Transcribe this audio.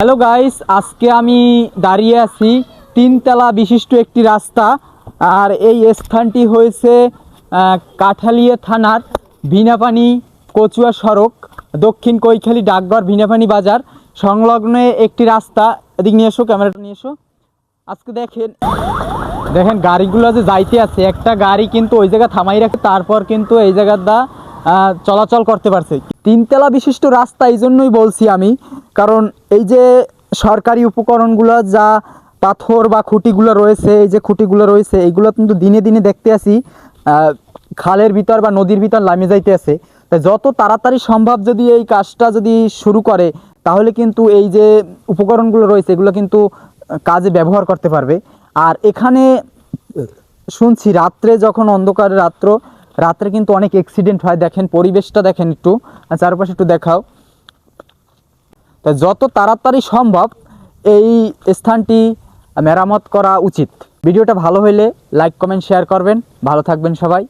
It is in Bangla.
হ্যালো গাইস, আজকে আমি দাঁড়িয়ে আছি তিনতলা বিশিষ্ট একটি রাস্তা। আর এই স্থানটি হয়েছে কাঠালিয়া থানার ভিনাপানি কচুয়া সড়ক, দক্ষিণ কৈখালী ডাকঘর ভিনাপানি বাজার সংলগ্ন একটি রাস্তা। এদিক নিয়ে এসো, ক্যামেরাটা নিয়ে এসো। আজকে দেখেন দেখেন গাড়িগুলো যে যাইতে আছে, একটা গাড়ি কিন্তু ওই জায়গা থামাই রাখে, তারপর কিন্তু এই জায়গাটা চলাচল করতে পারছে। তিনতলা বিশিষ্ট রাস্তা এই জন্যই বলছি আমি, কারণ এই যে সরকারি উপকরণগুলো যা পাথর বা খুঁটিগুলো রয়েছে, এই যে খুঁটিগুলো রয়েছে এইগুলো কিন্তু দিনে দিনে দেখতে আসি খালের ভিতর বা নদীর ভিতর নামে যাইতে আছে। তাই যত তাড়াতাড়ি সম্ভব যদি এই কাজটা যদি শুরু করে, তাহলে কিন্তু এই যে উপকরণগুলো রয়েছে এগুলো কিন্তু কাজে ব্যবহার করতে পারবে। আর এখানে শুনছি রাত্রে, যখন অন্ধকার রাত্রে কিন্তু অনেক অ্যাক্সিডেন্ট হয়। দেখেন পরিবেশটা দেখেন, একটু চারপাশে একটু দেখাও। তা যত তাড়াতাড়ি সম্ভব এই স্থানটি মেরামত করা উচিত। ভিডিওটা ভালো হলে লাইক কমেন্ট শেয়ার করবেন। ভালো থাকবেন সবাই।